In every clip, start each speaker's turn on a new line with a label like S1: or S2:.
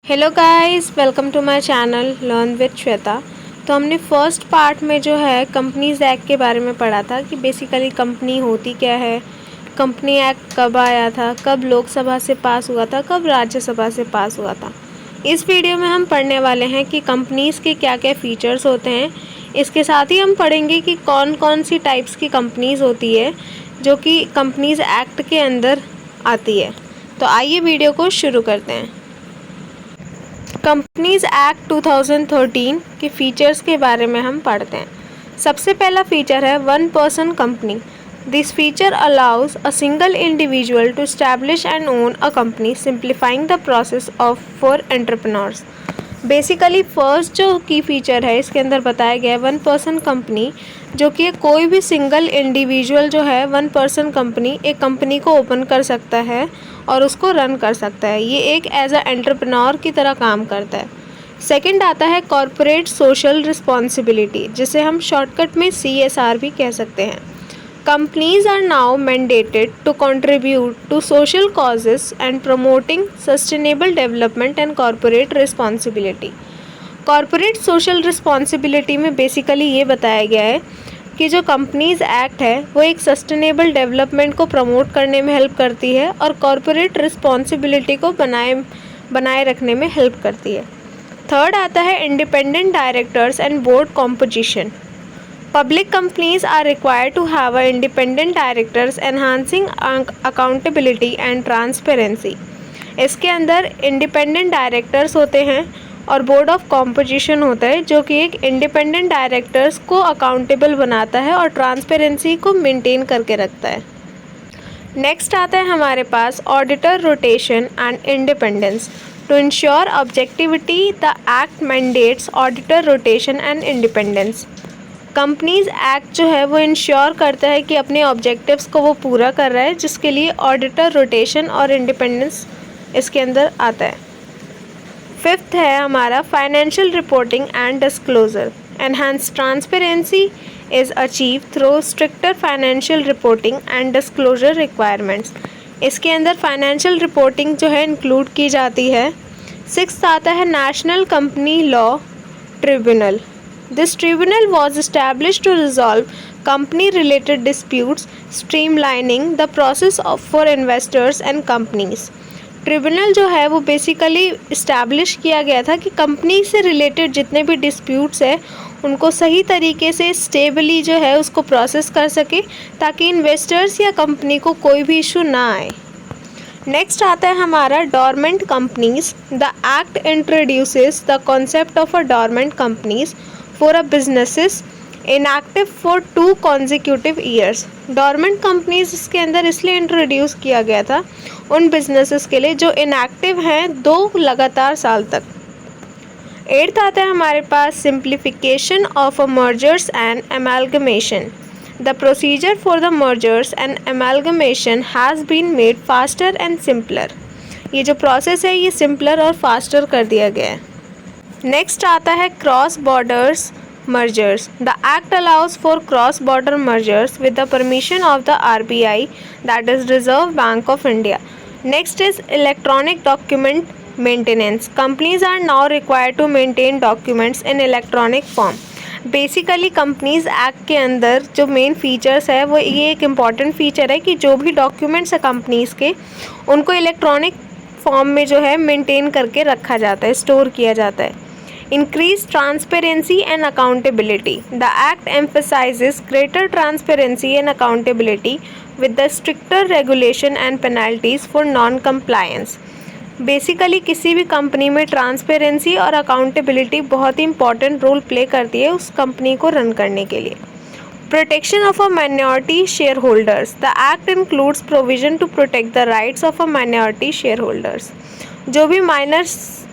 S1: Hello guys, welcome to my channel learn with Shweta. तो हमने first part में जो है कंपनीज एक्ट के बारे में पढ़ा था कि बेसिकली कंपनी होती क्या है, कंपनी एक्ट कब आया था, कब लोकसभा से पास हुआ था, कब राज्यसभा से पास हुआ था। इस वीडियो में हम पढ़ने वाले हैं कि कंपनीज़ के क्या क्या फ़ीचर्स होते हैं। इसके साथ ही हम पढ़ेंगे कि कौन कौन सी टाइप्स की कंपनीज़ होती है जो कि कंपनीज़ एक्ट के अंदर आती है। तो आइए वीडियो को शुरू करते हैं। कंपनीज एक्ट 2013 के फीचर्स के बारे में हम पढ़ते हैं। सबसे पहला फीचर है one person company. This feature allows a single individual to establish and own a company, simplifying the process of for entrepreneurs. Basically first जो की फीचर है इसके अंदर बताया गया है वन पर्सन कंपनी, जो कि कोई भी सिंगल इंडिविजुअल जो है वन पर्सन कंपनी एक कंपनी को ओपन कर सकता है और उसको रन कर सकता है। ये एक एज अ एंटरप्रेन्योर की तरह काम करता है। सेकंड आता है कॉरपोरेट सोशल रिस्पॉन्सिबिलिटी, जिसे हम शॉर्टकट में CSR भी कह सकते हैं। Companies are now mandated to contribute to social causes and promoting sustainable development and corporate responsibility. Corporate social responsibility में बेसिकली ये बताया गया है कि जो कंपनीज एक्ट है वो एक सस्टेनेबल डेवलपमेंट को प्रमोट करने में हेल्प करती है और कॉरपोरेट रिस्पॉन्सिबिलिटी को बनाए रखने में हेल्प करती है। थर्ड आता है independent directors and board composition. Public companies are required to have a independent directors, enhancing accountability and transparency. इसके अंदर इंडिपेंडेंट डायरेक्टर्स होते हैं और बोर्ड ऑफ कॉम्पोजिशन होता है, जो कि एक इंडिपेंडेंट डायरेक्टर्स को अकाउंटेबल बनाता है और ट्रांसपेरेंसी को मेंटेन करके रखता है। नेक्स्ट आता है हमारे पास auditor rotation and independence. To ensure objectivity the act mandates auditor rotation and independence. Companies act जो है वो इंश्योर करता है कि अपने ऑब्जेक्टिव्स को वो पूरा कर रहा है, जिसके लिए ऑडिटर रोटेशन और इंडिपेंडेंस इसके अंदर आता है। फिफ्थ है हमारा financial reporting and disclosure. Enhance transparency is achieve through stricter financial reporting and disclosure requirements. इसके अंदर फाइनेंशियल रिपोर्टिंग जो है इंक्लूड की जाती है। सिक्स्थ आता है national company law tribunal. This tribunal was established to resolve company-related disputes, streamlining the process for investors and companies. Tribunal जो है वो बेसिकली इस्टेब्लिश किया गया था कि कंपनी से रिलेटेड जितने भी डिस्प्यूट्स है उनको सही तरीके से स्टेबली जो है उसको प्रोसेस कर सके, ताकि इन्वेस्टर्स या कंपनी को कोई भी इशू ना आए। नेक्स्ट आता है हमारा dormant companies. The act introduces the concept of a dormant companies for a businesses inactive for 2 consecutive years. Dormant companies इसके अंदर इसलिए इंट्रोड्यूस किया गया था उन बिजनेसेस के लिए जो इनएक्टिव हैं 2 लगातार साल तक। एट्थ आता है हमारे पास simplification of a mergers and amalgamation. The procedure for the mergers and amalgamation has been made faster and simpler. ये जो प्रोसेस है ये सिंपलर और फास्टर कर दिया गया है। नेक्स्ट आता है cross borders mergers. The act allows for cross border mergers with the permission of the RBI, that is reserve bank of India. Next is electronic document maintenance. Companies are now required to maintain documents in electronic form. Basically companies act के अंदर जो main features है वो ये एक important feature है कि जो भी डॉक्यूमेंट्स है कंपनीज के उनको इलेक्ट्रॉनिक फॉर्म में जो है मेंटेन करके रखा जाता है, स्टोर किया जाता है। Increase transparency and accountability. The act emphasizes greater transparency and accountability with the stricter regulation and penalties for non-compliance. Basically किसी भी कंपनी में ट्रांसपेरेंसी और अकाउंटेबिलिटी बहुत ही इंपॉर्टेंट रोल प्ले करती है उस कंपनी को रन करने के लिए। Protection of a minority share holders. The act includes provision to protect the rights of a minority share holders. जो भी माइनर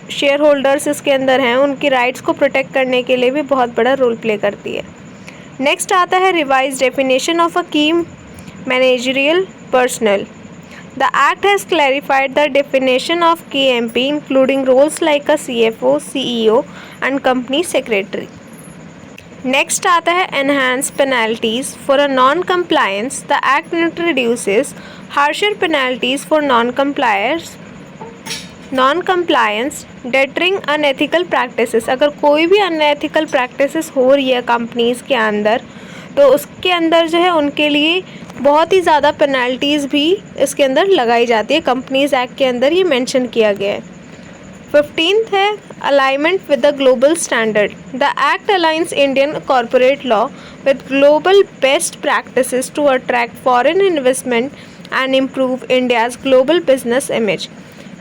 S1: शेयर होल्डर्स इसके अंदर हैं उनकी राइट्स को प्रोटेक्ट करने के लिए भी बहुत बड़ा रोल प्ले करती है। नेक्स्ट आता है revise definition of a key managerial personnel. The act has clarified the definition of KMP including roles like a CFO, CEO and company secretary. Next आता है enhance penalties for a non compliance. The act introduces harsher penalties for non compliers non compliance, deterring unethical practices, अगर कोई भी unethical practices हो रही है companies के अंदर तो उसके अंदर जो है उनके लिए बहुत ही ज़्यादा पेनल्टीज़ भी इसके अंदर लगाई जाती है। कंपनीज़ एक्ट के अंदर ये मेंशन किया गया है। 15th है alignment with the global standard. The act aligns Indian corporate law with global best practices to attract foreign investment and improve India's global business image.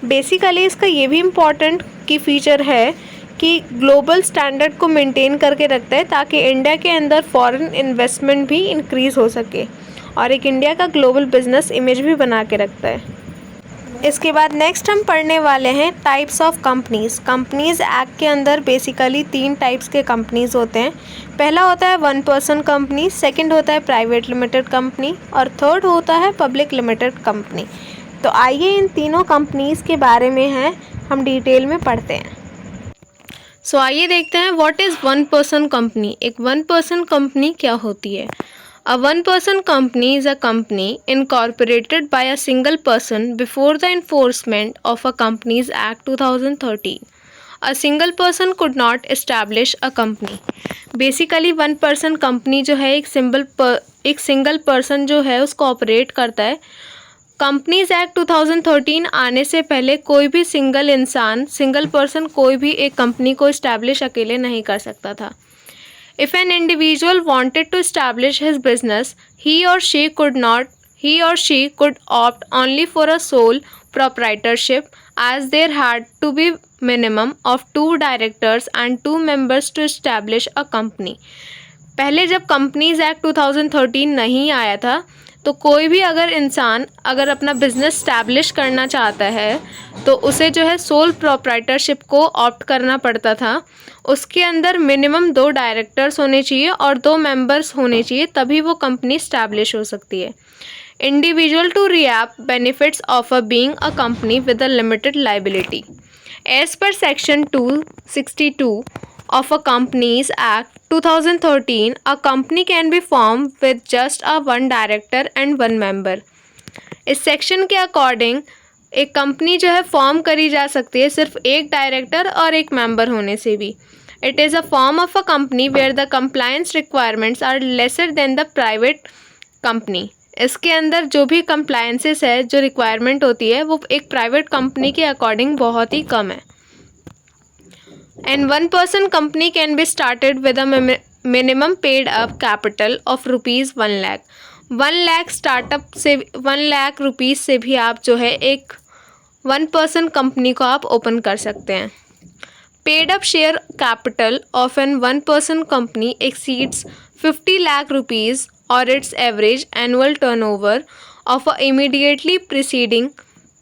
S1: Basically इसका ये भी इम्पॉर्टेंट की फीचर है कि ग्लोबल स्टैंडर्ड को maintain करके रखता है ताकि इंडिया के अंदर फॉरेन इन्वेस्टमेंट भी इंक्रीज़ हो सके और एक इंडिया का ग्लोबल बिजनेस इमेज भी बना के रखता है। इसके बाद नेक्स्ट हम पढ़ने वाले हैं types of companies. Companies act के अंदर बेसिकली 3 टाइप्स के कंपनीज़ होते हैं। पहला होता है 1 पर्सन कंपनी, सेकंड होता है प्राइवेट लिमिटेड कंपनी और थर्ड होता है पब्लिक लिमिटेड कंपनी। तो आइए इन तीनों कंपनीज़ के बारे में हम डिटेल में पढ़ते हैं। सो आइए देखते हैं व्हाट इज़ 1 पर्सन कंपनी। एक 1 पर्सन कंपनी क्या होती है? A one-person company is a company incorporated by a single person before the enforcement of a Companies Act 2013. A single person could not establish a company. Basically one person company जो है एक single person जो है उसको operate करता है। Companies act 2013 आने से पहले कोई भी सिंगल पर्सन कोई भी एक कंपनी को इस्टेब्लिश अकेले नहीं कर सकता था। If an individual wanted to establish his business, he or she could opt only for a sole proprietorship, as there had to be minimum of 2 directors and 2 members to establish a company. पहले जब companies act 2013 नहीं आया था तो कोई भी अगर अपना बिजनेस स्टैब्लिश करना चाहता है तो उसे जो है सोल प्रोप्राइटरशिप को ऑप्ट करना पड़ता था। उसके अंदर मिनिमम 2 डायरेक्टर्स होने चाहिए और 2 मेंबर्स होने चाहिए, तभी वो कंपनी स्टैब्लिश हो सकती है। Individual to reap benefits of being a company with a limited liability. As per section 262 of a Companies Act 2013, a company can be formed with just a 1 director and 1 member. इस section के according एक company जो है form करी जा सकती है सिर्फ एक डायरेक्टर और एक मेंबर होने से भी। It is a form of a company where the compliance requirements are lesser than the private company. इसके अंदर जो भी कंप्लायंसेस है, जो रिक्वायरमेंट होती है, वो एक प्राइवेट कंपनी के अकॉर्डिंग बहुत ही कम है। And 1 person company can be started with a minimum paid up capital of rupees 1 lakh. 1 lakh startup से 1 लाख रुपीज़ से भी आप जो है एक 1 पर्सन कंपनी को आप ओपन कर सकते हैं। Paid up share capital of an 1 person company exceeds 50 lakh rupees और its average annual turnover of a immediately preceding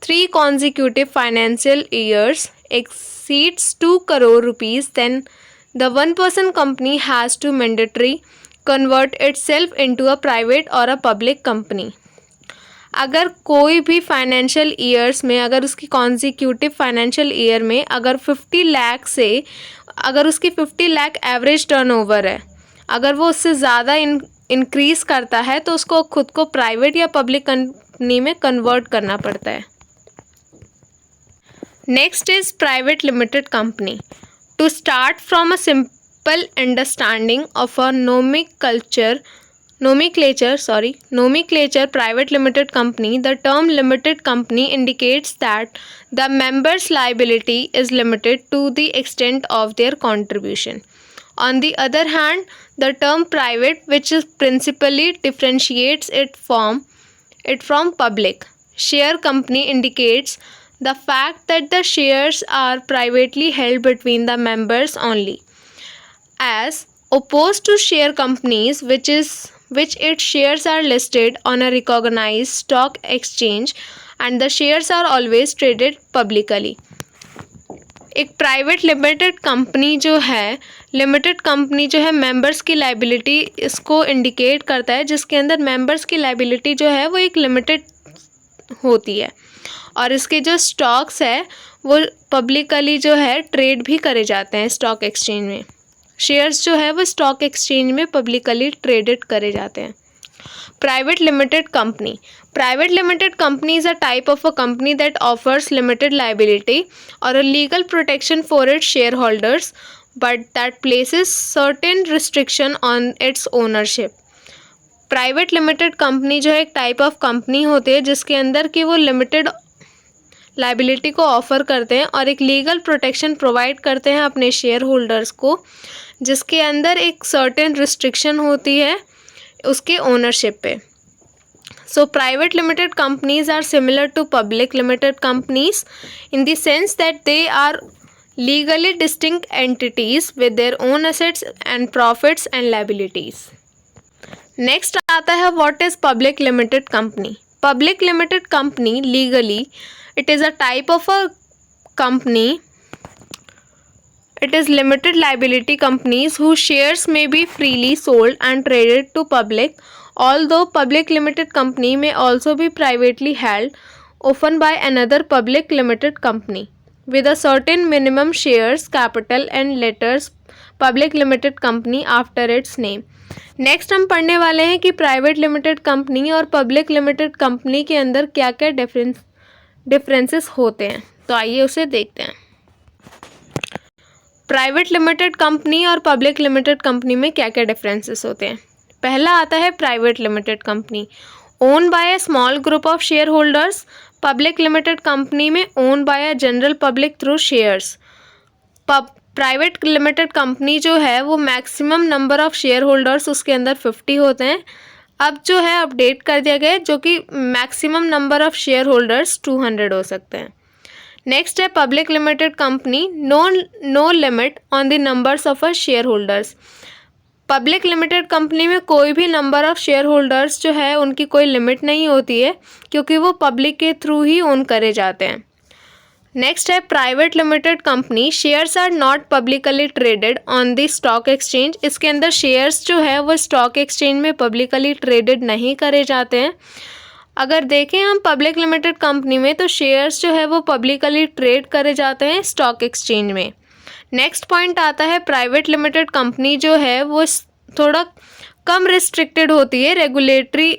S1: 3 consecutive financial years exceeds 2 crore rupees, then the 1 person company has to mandatory convert itself into a private or a public company. अगर कोई भी financial years में, अगर उसकी consecutive financial year में अगर 50 लाख से अगर उसकी 50 लाख एवरेज टर्नओवर है, अगर वो उससे ज़्यादा इंक्रीज़ करता है तो उसको खुद को प्राइवेट या पब्लिक कंपनी में कन्वर्ट करना पड़ता है। Next is private limited company. To start from a simple understanding of a nomenclature, private limited company, the term limited company indicates that the member's liability is limited to the extent of their contribution. On the other hand, the term private, which is principally differentiates it from public share company, indicates the fact that the shares are privately held between the members only, as opposed to share companies which its shares are listed on a recognized stock exchange and the shares are always traded publicly. एक private limited company जो है members की liability इसको indicate करता है, जिसके अंदर members की लाइबिलिटी जो है वो एक लिमिटेड होती है और इसके जो स्टॉक्स है वो पब्लिकली जो है ट्रेड भी करे जाते हैं स्टॉक एक्सचेंज में। शेयर्स जो है वो स्टॉक एक्सचेंज में पब्लिकली ट्रेडेड करे जाते हैं। Private limited company. Private limited company is a type of a company that offers limited liability or a legal protection for its shareholders, but that places certain restriction on its ownership. Private limited company जो है एक type of company होती है जिसके अंदर कि वो limited liability को ऑफर करते हैं और एक लीगल प्रोटेक्शन प्रोवाइड करते हैं अपने शेयर होल्डर्स को, जिसके अंदर एक सर्टेन रिस्ट्रिक्शन होती है उसके ओनरशिप पे. So private limited companies are similar to public limited companies in the sense that they are legally distinct entities with their own assets and profits and liabilities. Next आता है what is public limited company. Public limited company legally it is a type of a company. It is limited liability companies whose shares may be freely sold and traded to public. Although public limited company may also be privately held, often by another public limited company, with a certain minimum shares capital and letters public limited company after its name. Next हम पढ़ने वाले हैं कि private limited company और public limited company के अंदर क्या क्या डिफरेंसेस होते हैं. तो आइए उसे देखते हैं. प्राइवेट लिमिटेड कंपनी और पब्लिक लिमिटेड कंपनी में क्या क्या डिफरेंसेस होते हैं. पहला आता है private limited company, own by a small group of share holders. Public limited company में own by a general public through shares. Private limited company जो है वो maximum number of share holders उसके अंदर 50 होते हैं. अब जो है अपडेट कर दिया गया है जो कि maximum number of share holders 200 हो सकते हैं. नेक्स्ट है public limited company, no limit on the numbers of a share holders. Public limited company में कोई भी नंबर ऑफ शेयर होल्डर्स जो है उनकी कोई लिमिट नहीं होती है क्योंकि वो पब्लिक के थ्रू ही ओन करे जाते हैं. नेक्स्ट है private limited company, shares are not publicly traded on the stock exchange. इसके अंदर शेयर्स जो है वो स्टॉक एक्सचेंज में पब्लिकली ट्रेडेड नहीं करे जाते हैं. अगर देखें हम पब्लिक लिमिटेड कंपनी में तो शेयर्स जो है वो पब्लिकली ट्रेड करे जाते हैं स्टॉक एक्सचेंज में. नेक्स्ट पॉइंट आता है प्राइवेट लिमिटेड कंपनी जो है वो थोड़ा कम रिस्ट्रिक्टेड होती है, regulatory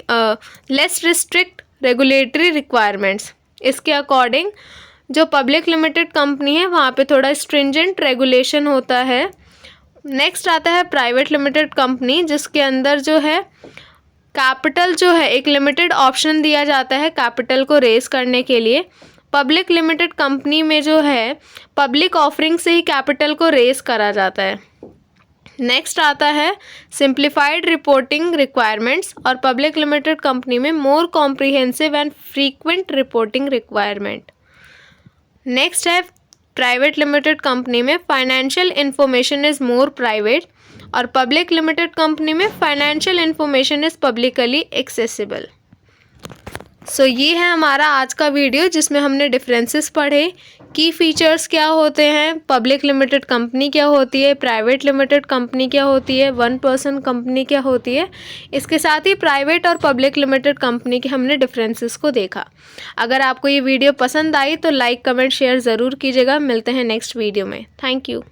S1: less restrict regulatory requirements. इसके अकॉर्डिंग जो पब्लिक लिमिटेड कंपनी है वहाँ पे थोड़ा स्ट्रिंजेंट रेगुलेशन होता है. नेक्स्ट आता है प्राइवेट लिमिटेड कंपनी जिसके अंदर जो है कैपिटल जो है एक लिमिटेड ऑप्शन दिया जाता है कैपिटल को रेज करने के लिए. पब्लिक लिमिटेड कंपनी में जो है पब्लिक ऑफरिंग से ही कैपिटल को रेज करा जाता है. नेक्स्ट आता है सिंप्लीफाइड रिपोर्टिंग रिक्वायरमेंट्स और पब्लिक लिमिटेड कंपनी में more comprehensive and frequent reporting requirement. Next है प्राइवेट लिमिटेड कंपनी में financial information is more private और पब्लिक लिमिटेड कंपनी में financial information is publicly accessible. So ये है हमारा आज का वीडियो जिसमें हमने डिफरेंसेस पढ़े, की फीचर्स क्या होते हैं, पब्लिक लिमिटेड कंपनी क्या होती है, प्राइवेट लिमिटेड कंपनी क्या होती है, 1 पर्सन कंपनी क्या होती है. इसके साथ ही प्राइवेट और पब्लिक लिमिटेड कंपनी के हमने डिफरेंसेस को देखा. अगर आपको ये वीडियो पसंद आई तो लाइक कमेंट शेयर ज़रूर कीजिएगा. मिलते हैं नेक्स्ट वीडियो में. Thank you.